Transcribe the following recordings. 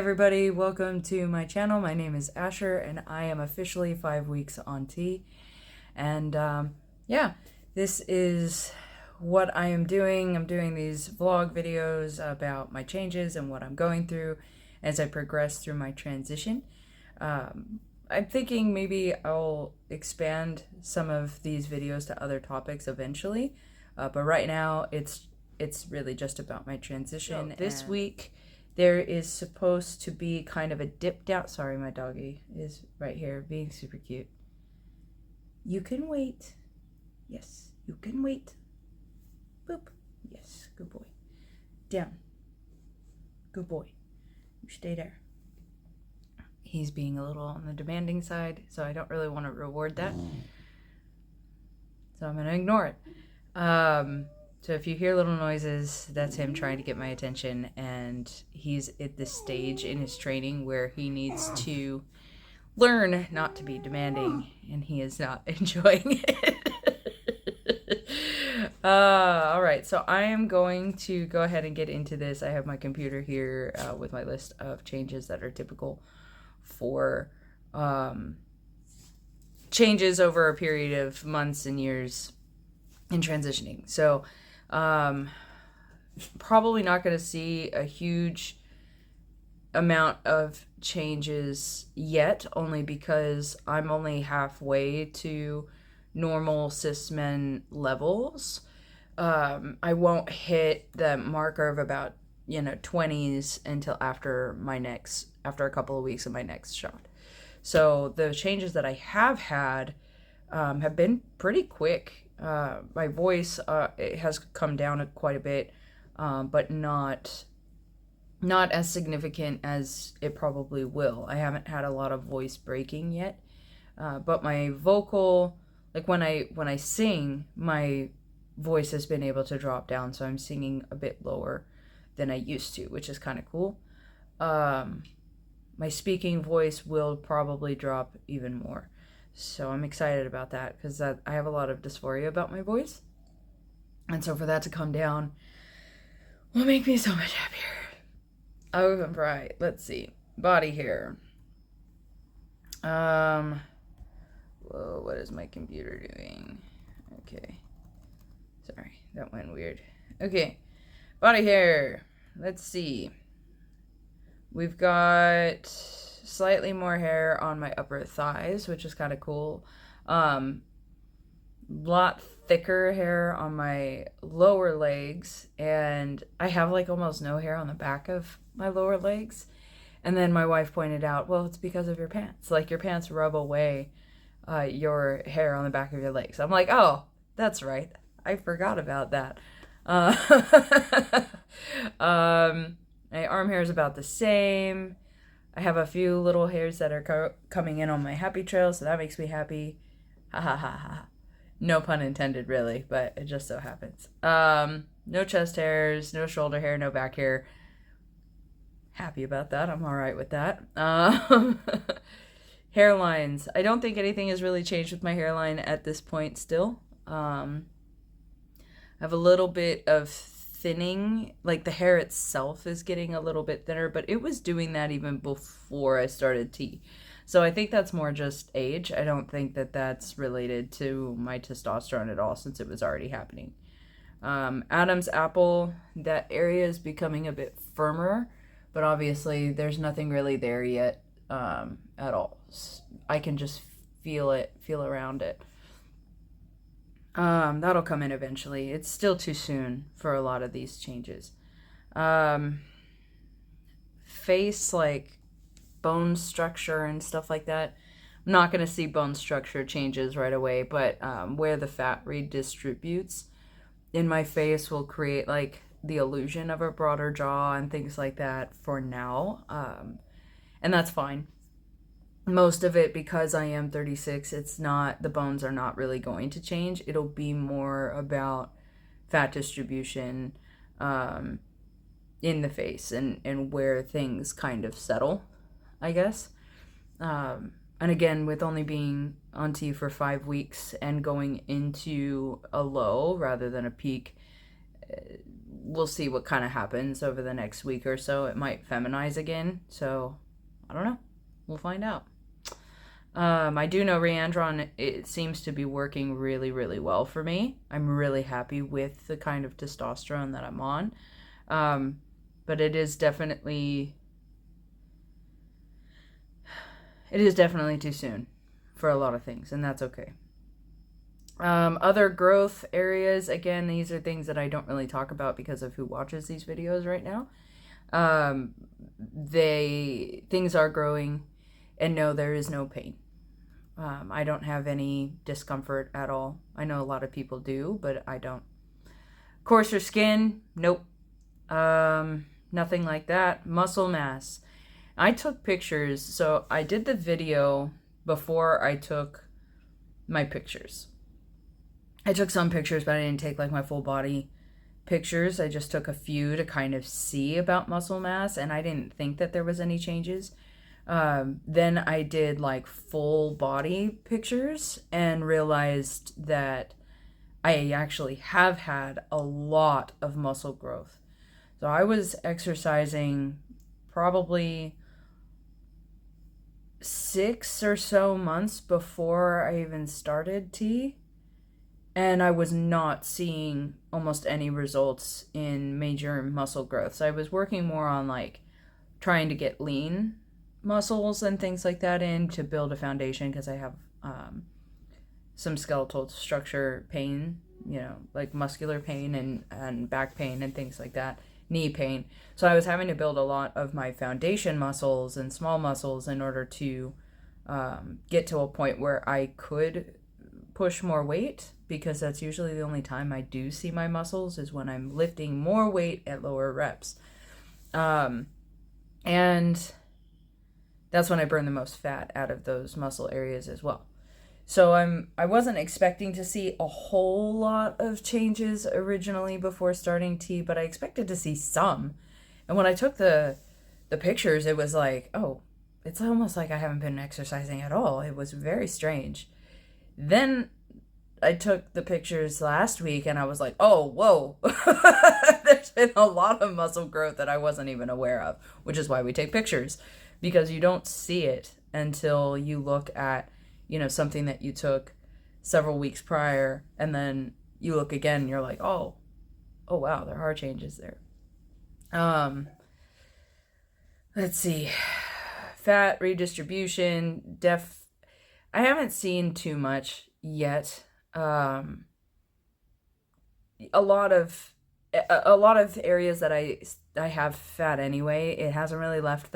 everybody, welcome to my channel. My name is Asher and I am officially 5 weeks on T. And yeah, this is what I am doing. I'm doing these vlog videos about my changes and what I'm going through as I progress through my transition. I'm thinking maybe I'll expand some of these videos to other topics eventually, but right now it's really just about my transition. So this week there is supposed to be kind of a dip down. Sorry, my doggy is right here being super cute. You can wait. Yes, you can wait. Boop. Yes, good boy. Down. Good boy. You stay there. He's being a little on the demanding side, so I don't really want to reward that. So I'm going to ignore it. So if you hear little noises, that's him trying to get my attention, and he's at this stage in his training where he needs to learn not to be demanding, and he is not enjoying it. All right, so I am going to go ahead and get into this. I have my computer here with my list of changes that are typical for changes over a period of months and years in transitioning. So probably not going to see a huge amount of changes yet, only because I'm only halfway to normal cis men levels. I won't hit the marker of about 20s until after a couple of weeks of my next shot. So the changes that I have had have been pretty quick. My voice it has come down quite a bit, but not as significant as it probably will. I haven't had a lot of voice breaking yet, but my vocal, like when I sing, my voice has been able to drop down, so I'm singing a bit lower than I used to, which is kind of cool. My speaking voice will probably drop even more. So I'm excited about that because I have a lot of dysphoria about my voice. And so for that to come down will make me so much happier. Oh, right. Let's see. Body hair. Whoa, what is my computer doing? Okay. Sorry, that went weird. Okay. Body hair. Let's see. We've got slightly more hair on my upper thighs, which is kind of cool. Lot thicker hair on my lower legs, and I have like almost no hair on the back of my lower legs. And then my wife pointed out, well, it's because of your pants. Like your pants rub away your hair on the back of your legs. I'm like, oh, that's right. I forgot about that. My arm hair is about the same. I have a few little hairs that are coming in on my happy trail, so that makes me happy. Ha ha ha ha. No pun intended, really, but it just so happens. No chest hairs, no shoulder hair, no back hair. Happy about that. I'm all right with that. Hairlines. I don't think anything has really changed with my hairline at this point still. I have a little bit of thinning, like the hair itself is getting a little bit thinner, but it was doing that even before I started T. So I think that's more just age. I don't think that that's related to my testosterone at all, since it was already happening. Adam's apple, that area is becoming a bit firmer, but obviously there's nothing really there yet at all. I can just feel around it. That'll come in eventually. It's still too soon for a lot of these changes. Face, like bone structure and stuff like that. I'm not going to see bone structure changes right away, but where the fat redistributes in my face will create like the illusion of a broader jaw and things like that for now. And that's fine. Most of it, because I am 36, the bones are not really going to change. It'll be more about fat distribution in the face and where things kind of settle, I guess. And again, with only being on T for 5 weeks and going into a low rather than a peak, we'll see what kind of happens over the next week or so. It might feminize again, so I don't know. We'll find out. I do know Reandron, it seems to be working really, really well for me. I'm really happy with the kind of testosterone that I'm on. But it is definitely too soon for a lot of things, and that's okay. Other growth areas, again, these are things that I don't really talk about because of who watches these videos right now. Things are growing, and no, there is no pain. I don't have any discomfort at all. I know a lot of people do, but I don't. Coarser skin, nope. Nothing like that. Muscle mass. I took pictures, so I did the video before I took my pictures. I took some pictures, but I didn't take like my full body pictures. I just took a few to kind of see about muscle mass, and I didn't think that there was any changes. Then I did like full body pictures and realized that I actually have had a lot of muscle growth. So I was exercising probably 6 or so months before I even started T, and I was not seeing almost any results in major muscle growth. So I was working more on like trying to get lean muscles and things like that in to build a foundation, because I have some skeletal structure pain, like muscular pain and back pain and things like that, knee pain. So I was having to build a lot of my foundation muscles and small muscles in order to get to a point where I could push more weight, because that's usually the only time I do see my muscles is when I'm lifting more weight at lower reps. And that's when I burn the most fat out of those muscle areas as well. So I wasn't expecting to see a whole lot of changes originally before starting T, but I expected to see some. And when I took the pictures, it was like, oh, it's almost like I haven't been exercising at all. It was very strange. Then I took the pictures last week and I was like, oh, whoa, there's been a lot of muscle growth that I wasn't even aware of, which is why we take pictures, because you don't see it until you look at, something that you took several weeks prior, and then you look again and you're like, oh wow, there are changes there. Let's see. Fat redistribution, I haven't seen too much yet. A lot of areas that I have fat anyway, it hasn't really left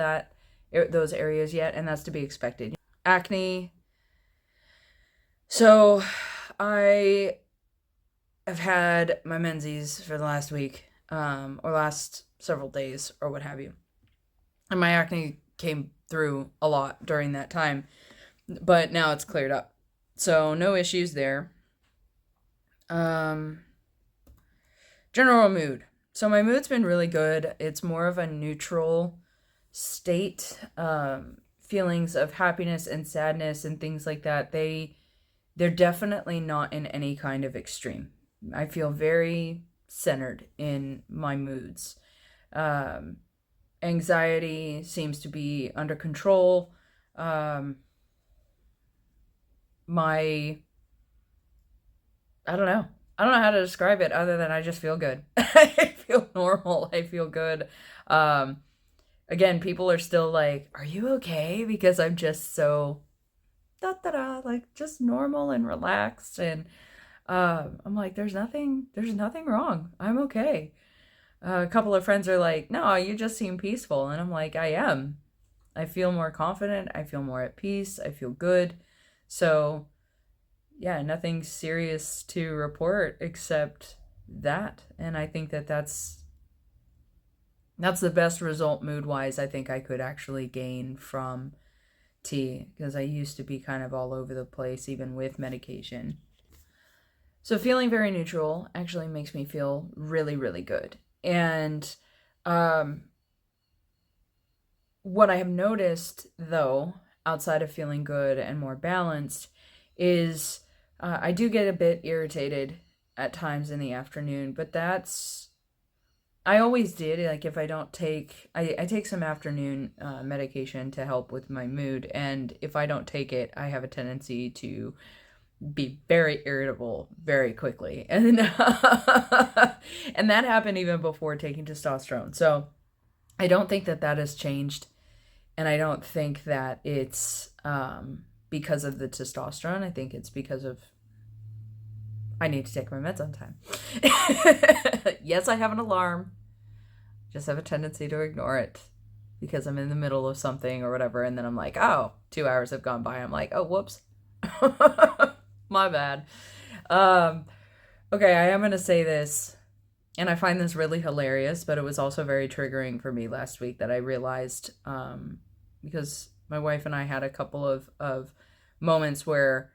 those areas yet, and that's to be expected. Acne. So I have had my menses for the last week, or last several days, or what have you. And my acne came through a lot during that time, but now it's cleared up. So no issues there. General mood. So my mood's been really good. It's more of a neutral state. Feelings of happiness and sadness and things like that, they're definitely not in any kind of extreme. I feel very centered in my moods. Anxiety seems to be under control. I don't know how to describe it other than I just feel good. I feel normal. I feel good. Again, people are still like, are you okay? Because I'm just so like just normal and relaxed, and I'm like, there's nothing wrong. I'm okay. A couple of friends are like, no, you just seem peaceful, and I'm like, I am. I feel more confident. I feel more at peace. I feel good. So yeah, nothing serious to report except that, and I think that's the best result mood-wise I think I could actually gain from T, because I used to be kind of all over the place even with medication. So feeling very neutral actually makes me feel really, really good. And what I have noticed, though, outside of feeling good and more balanced, is I do get a bit irritated at times in the afternoon, but that's I always did. Like if I don't take, I take some afternoon medication to help with my mood. And if I don't take it, I have a tendency to be very irritable very quickly. And, and that happened even before taking testosterone. So I don't think that that has changed. And I don't think that it's because of the testosterone. I think it's because of I need to take my meds on time. Yes, I have an alarm. Just have a tendency to ignore it because I'm in the middle of something or whatever. And then I'm like, oh, 2 hours have gone by. I'm like, oh, whoops. My bad. Okay, I am going to say this. And I find this really hilarious, but it was also very triggering for me last week that I realized because my wife and I had a couple of moments where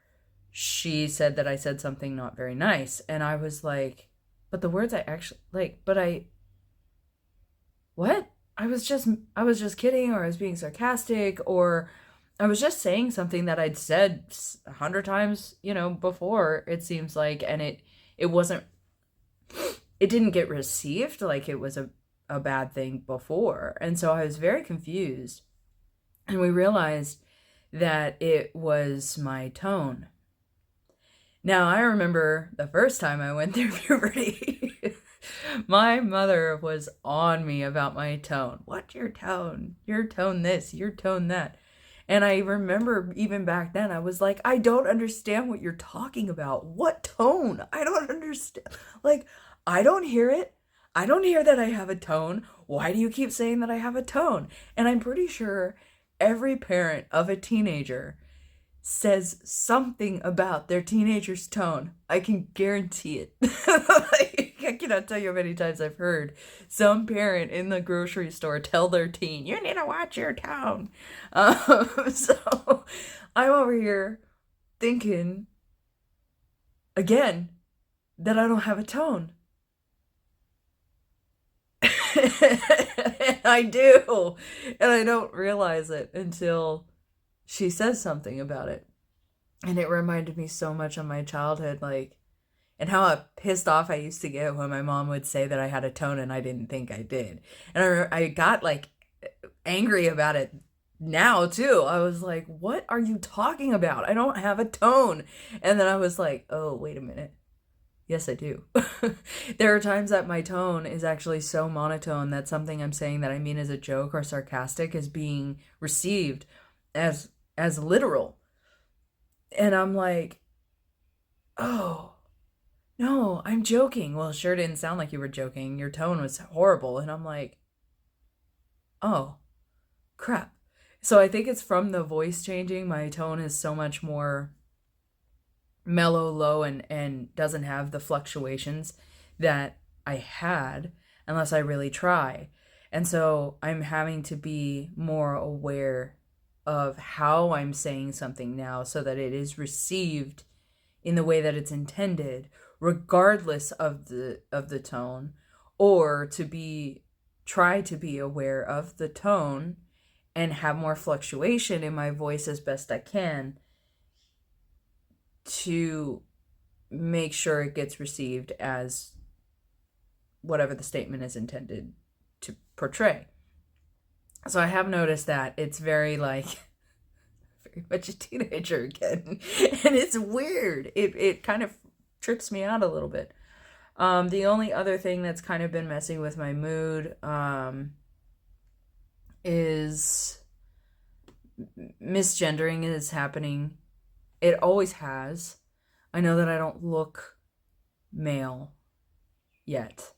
she said that I said something not very nice. And I was like, but the words I actually, like, but I, what? I was just kidding, or I was being sarcastic, or I was just saying something that I'd said 100 times, before, it seems like, and it wasn't, it didn't get received like it was a bad thing before. And so I was very confused. And we realized that it was my tone. Now, I remember the first time I went through puberty, my mother was on me about my tone. What's your tone? Your tone this, your tone that. And I remember even back then, I was like, I don't understand what you're talking about. What tone? I don't understand. Like, I don't hear it. I don't hear that I have a tone. Why do you keep saying that I have a tone? And I'm pretty sure every parent of a teenager says something about their teenager's tone. I can guarantee it. I cannot tell you how many times I've heard some parent in the grocery store tell their teen, you need to watch your tone. So I'm over here thinking, again, that I don't have a tone. And I do. And I don't realize it until she says something about it. And it reminded me so much of my childhood, like, and how pissed off I used to get when my mom would say that I had a tone and I didn't think I did. And I got like angry about it now too. I was like, what are you talking about? I don't have a tone. And then I was like, oh, wait a minute. Yes, I do. There are times that my tone is actually so monotone that something I'm saying that I mean as a joke or sarcastic is being received as literal. And I'm like, oh, no, I'm joking. Well, it sure didn't sound like you were joking. Your tone was horrible. And I'm like, oh, crap. So I think it's from the voice changing. My tone is so much more mellow, low, and doesn't have the fluctuations that I had unless I really try. And so I'm having to be more aware of how I'm saying something now so that it is received in the way that it's intended, regardless of the tone, or try to be aware of the tone and have more fluctuation in my voice as best I can to make sure it gets received as whatever the statement is intended to portray. So I have noticed that it's very much a teenager again. And it's weird. It kind of trips me out a little bit. The only other thing that's kind of been messing with my mood is misgendering is happening. It always has. I know that I don't look male yet.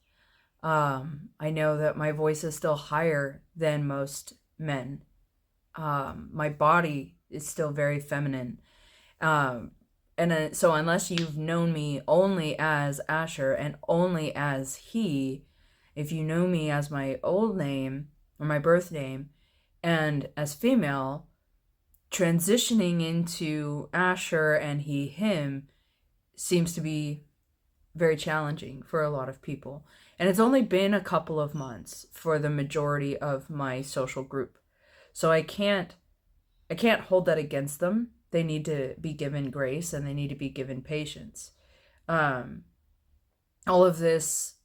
I know that my voice is still higher than most men. My body is still very feminine. So unless you've known me only as Asher and only as he, if you know me as my old name or my birth name and as female, transitioning into Asher and he, him seems to be very challenging for a lot of people. And it's only been a couple of months for the majority of my social group. So I can't hold that against them. They need to be given grace and they need to be given patience. All of this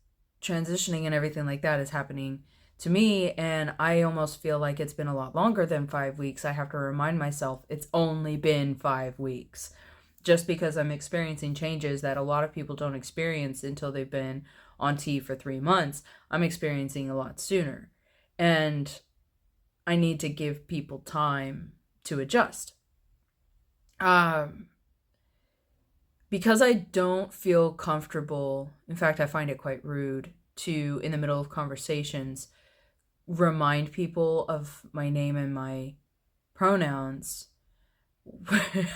transitioning and everything like that is happening to me, and I almost feel like it's been a lot longer than 5 weeks. I have to remind myself it's only been 5 weeks, just because I'm experiencing changes that a lot of people don't experience until they've been on T for 3 months. I'm experiencing a lot sooner, and I need to give people time to adjust. Because I don't feel comfortable, in fact, I find it quite rude to, in the middle of conversations, remind people of my name and my pronouns.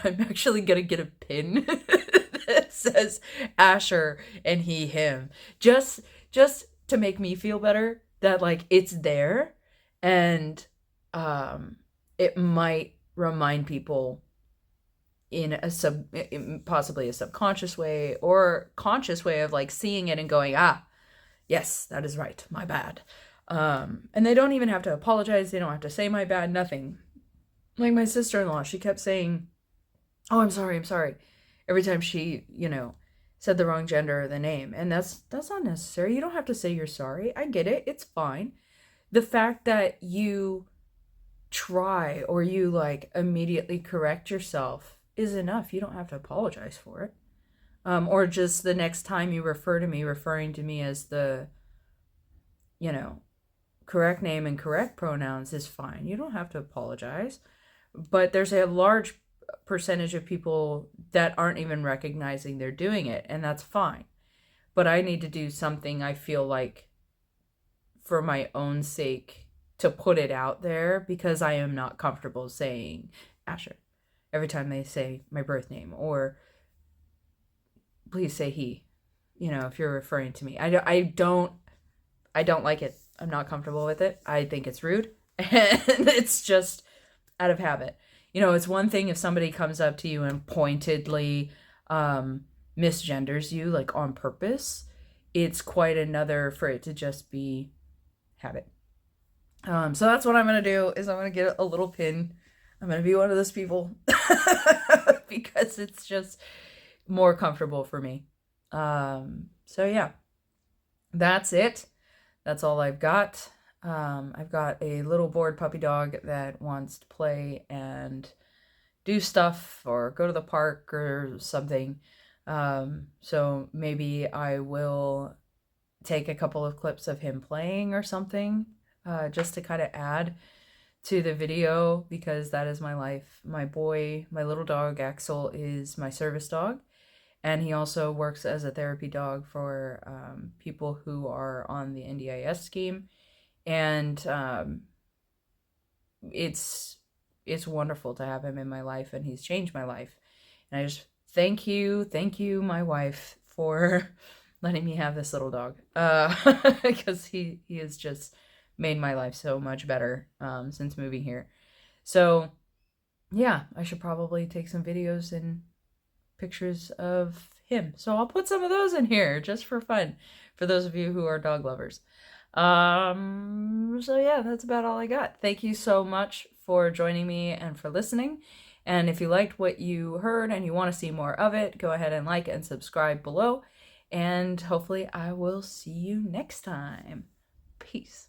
I'm actually gonna get a pin that says Asher and he, him. Just to make me feel better that, like, it's there, and it might remind people in possibly a subconscious way or conscious way of, like, seeing it and going, yes, that is right, my bad. And they don't even have to apologize. They don't have to say my bad, nothing. Like my sister-in-law, she kept saying, oh, I'm sorry, every time she, said the wrong gender or the name. And that's not necessary. You don't have to say you're sorry. I get it. It's fine. The fact that you try or you, like, immediately correct yourself is enough. You don't have to apologize for it. Or just the next time you refer to me, referring to me as the, correct name and correct pronouns is fine. You don't have to apologize. But there's a large percentage of people that aren't even recognizing they're doing it, and that's fine. But I need to do something, I feel like, for my own sake, to put it out there, because I am not comfortable saying Asher every time they say my birth name, or please say he, if you're referring to me. I don't like it. I'm not comfortable with it. I think it's rude, and it's just out of habit. It's one thing if somebody comes up to you and pointedly misgenders you, like, on purpose. It's quite another for it to just be habit. So that's what I'm going to do, is I'm going to get a little pin. I'm going to be one of those people because it's just more comfortable for me. So yeah, that's it. That's all I've got. I've got a little bored puppy dog that wants to play and do stuff or go to the park or something. So maybe I will take a couple of clips of him playing or something, just to kind of add to the video, because that is my life. My little dog Axel, is my service dog, and he also works as a therapy dog for people who are on the NDIS scheme. And it's wonderful to have him in my life, and he's changed my life. And I just thank you, my wife, for letting me have this little dog, because he has just made my life so much better since moving here. So yeah, I should probably take some videos and pictures of him. So I'll put some of those in here just for fun, for those of you who are dog lovers. So yeah, that's about all I got. Thank you so much for joining me and for listening. And if you liked what you heard and you want to see more of it, go ahead and like and subscribe below. And hopefully I will see you next time. Peace.